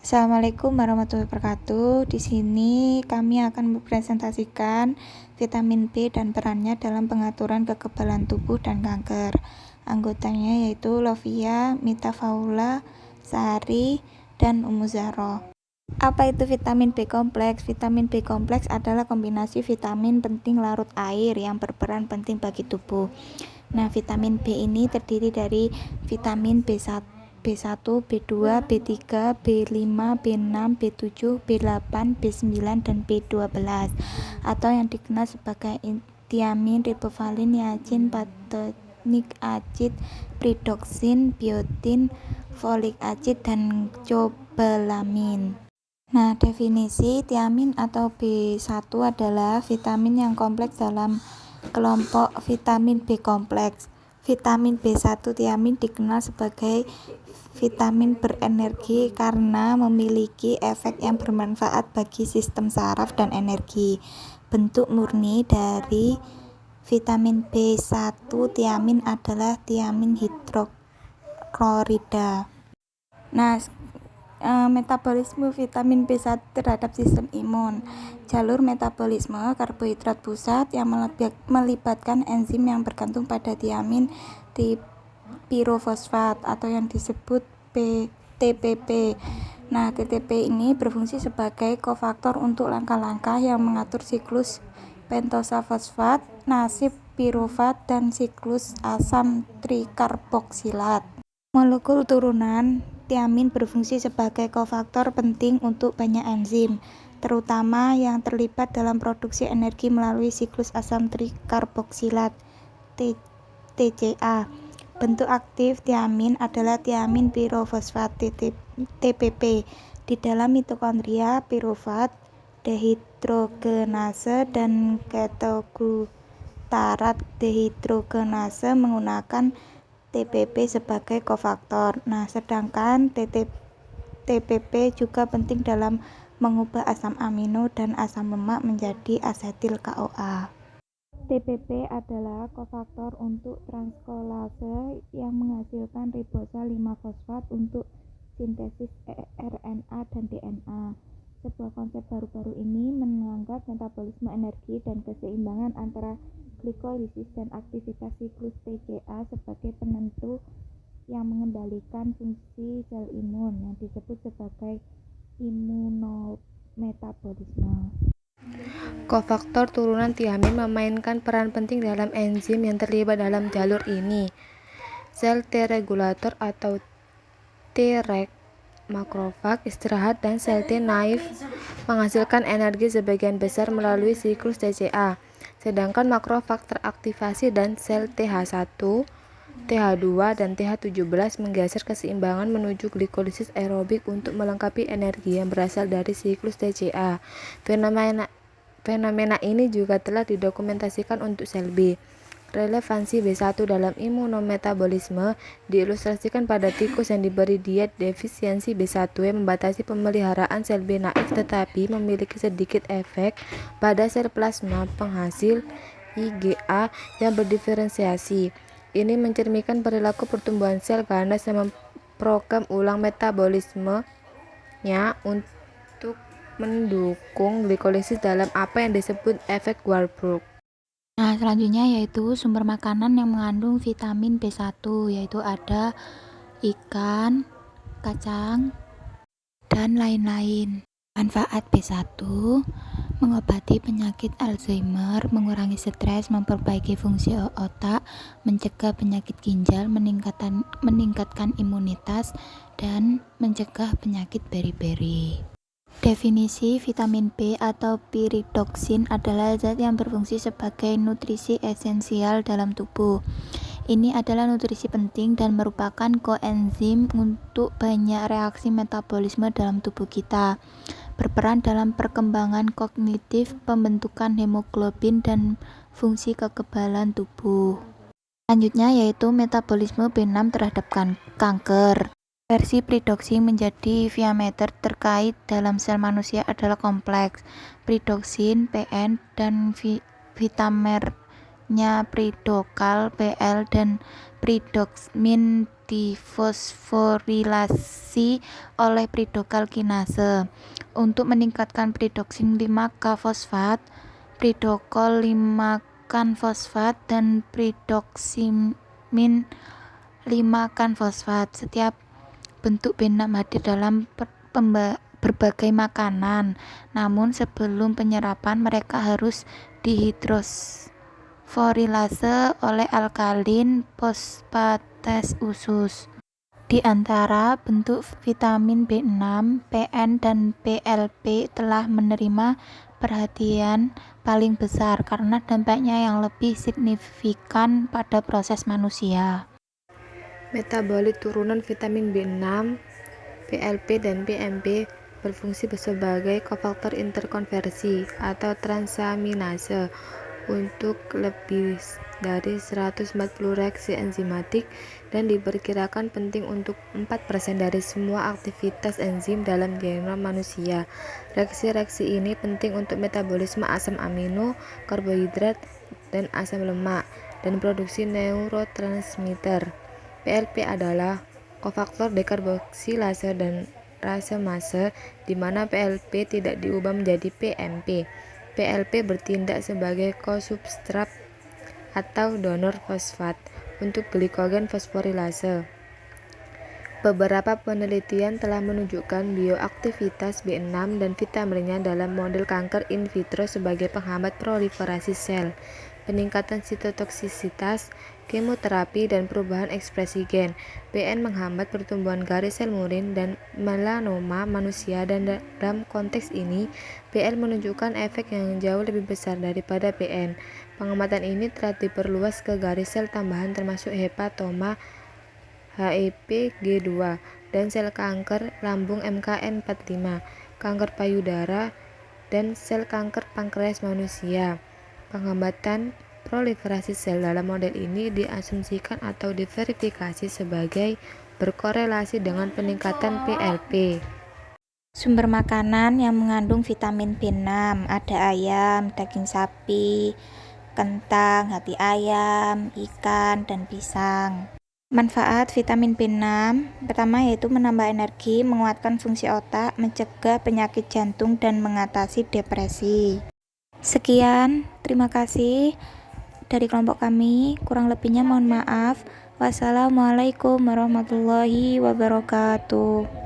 Assalamualaikum warahmatullahi wabarakatuh. Di sini kami akan mempresentasikan vitamin B dan perannya dalam pengaturan kekebalan tubuh dan kanker. Anggotanya yaitu Lovia, Mita Faula, Sari, dan Umu Zahro. Apa itu vitamin B kompleks? Vitamin B kompleks adalah kombinasi vitamin penting larut air yang berperan penting bagi tubuh. Nah, vitamin B ini terdiri dari vitamin B1, B2, B3, B5, B6, B7, B8, B9, dan B12 atau yang dikenal sebagai tiamin, ribovalin, niacin, pantothenic acid, pyridoxine, biotin, folic acid, dan cobalamin. Nah, definisi tiamin atau B1 adalah vitamin yang kompleks dalam kelompok vitamin B kompleks. Vitamin B1 tiamin dikenal sebagai vitamin berenergi karena memiliki efek yang bermanfaat bagi sistem saraf dan energi. Bentuk murni dari vitamin B1 tiamin adalah tiamin hidroklorida. Nah, metabolisme vitamin B1 terhadap sistem imun. Jalur metabolisme karbohidrat pusat yang melibatkan enzim yang bergantung pada tiamin pirofosfat atau yang disebut TPP. Nah, TTP ini berfungsi sebagai kofaktor untuk langkah-langkah yang mengatur siklus pentosa fosfat, nasib pirofat, dan siklus asam trikarboksilat. Molekul turunan tiamin berfungsi sebagai kofaktor penting untuk banyak enzim, terutama yang terlibat dalam produksi energi melalui siklus asam trikarboksilat TCA. Bentuk aktif tiamin adalah tiamin pirofosfat TPP. Di dalam mitokondria, pirofat dehidrogenase dan ketoglutarat dehidrogenase menggunakan TPP sebagai kofaktor. Nah, sedangkan TPP juga penting dalam mengubah asam amino dan asam lemak menjadi asetil CoA. TPP adalah kofaktor untuk transkolase yang menghasilkan ribosa 5-fosfat untuk sintesis RNA dan DNA. Sebuah konsep baru-baru ini menganggap metabolisme energi dan keseimbangan antara glikolisis dan aktivitas siklus TCA sebagai penentu yang mengendalikan fungsi sel imun yang disebut sebagai imunometabolisme. Kofaktor turunan tiamin memainkan peran penting dalam enzim yang terlibat dalam jalur ini. Sel T-regulator atau Treg, makrofag istirahat, dan sel T naif menghasilkan energi sebagian besar melalui siklus TCA, sedangkan makrofag teraktivasi dan sel TH1, TH2, dan TH17 menggeser keseimbangan menuju glikolisis aerobik untuk melengkapi energi yang berasal dari siklus TCA. Fenomena ini juga telah didokumentasikan untuk sel B. Relevansi B1 dalam imunometabolisme diilustrasikan pada tikus yang diberi diet defisiensi B1 yang membatasi pemeliharaan sel B naif tetapi memiliki sedikit efek pada sel plasma penghasil IgA yang berdiferensiasi. Ini mencerminkan perilaku pertumbuhan sel ganas yang memprogram ulang metabolismenya untuk mendukung glikolisis dalam apa yang disebut efek Warburg. Nah, selanjutnya yaitu sumber makanan yang mengandung vitamin B1, yaitu ada ikan, kacang, dan lain-lain. Manfaat B1: mengobati penyakit Alzheimer, mengurangi stres, memperbaiki fungsi otak, mencegah penyakit ginjal, meningkatkan imunitas, dan mencegah penyakit beri-beri. Definisi vitamin B atau pyridoxine adalah zat yang berfungsi sebagai nutrisi esensial dalam tubuh. Ini adalah nutrisi penting dan merupakan koenzim untuk banyak reaksi metabolisme dalam tubuh kita. Berperan dalam perkembangan kognitif, pembentukan hemoglobin, dan fungsi kekebalan tubuh. Selanjutnya yaitu metabolisme B6 terhadap kanker. Versi pyridoxine menjadi diameter terkait dalam sel manusia adalah kompleks. Pyridoxine PN dan vitamernya pyridokal PL dan pyridoxmin difosforilasi oleh pridokal-kinase. Untuk meningkatkan pridoksin 5-K-fosfat, pridokol 5-kan-fosfat, dan pridoksimin 5-kan-fosfat. Setiap bentuk B6 hadir dalam berbagai makanan, namun sebelum penyerapan mereka harus dihidrosforilase oleh alkalin fosfatase usus. Di antara bentuk vitamin B6, PN dan PLP telah menerima perhatian paling besar karena dampaknya yang lebih signifikan pada proses manusia. Metabolit turunan vitamin B6, PLP dan PMP berfungsi sebagai kofaktor interkonversi atau transaminase untuk lebih dari 140 reaksi enzimatik dan diperkirakan penting untuk 4% dari semua aktivitas enzim dalam genom manusia. Reaksi-reaksi ini penting untuk metabolisme asam amino, karbohidrat, dan asam lemak, dan produksi neurotransmitter. PLP adalah kofaktor dekarboksilase dan rasemase, di mana PLP tidak diubah menjadi PMP. PLP bertindak sebagai kosubstrat atau donor fosfat untuk glikogen fosforilase. Beberapa penelitian telah menunjukkan bioaktivitas B6 dan vitaminnya dalam model kanker in vitro sebagai penghambat proliferasi sel, peningkatan sitotoksisitas, kemoterapi, dan perubahan ekspresi gen. PN menghambat pertumbuhan garis sel murin dan melanoma manusia, dan dalam konteks ini, PL menunjukkan efek yang jauh lebih besar daripada PN. Pengamatan ini telah diperluas ke garis sel tambahan termasuk hepatoma, HEP G2, dan sel kanker lambung MKN45, kanker payudara, dan sel kanker pankreas manusia. Penghambatan proliferasi sel dalam model ini diasumsikan atau diverifikasi sebagai berkorelasi dengan peningkatan PLP. Sumber makanan yang mengandung vitamin B6 ada ayam, daging sapi, kentang, hati ayam, ikan, dan pisang. Manfaat vitamin B6 pertama yaitu menambah energi, menguatkan fungsi otak, mencegah penyakit jantung, dan mengatasi depresi. Sekian, terima kasih dari kelompok kami. Kurang lebihnya mohon maaf. Wassalamualaikum warahmatullahi wabarakatuh.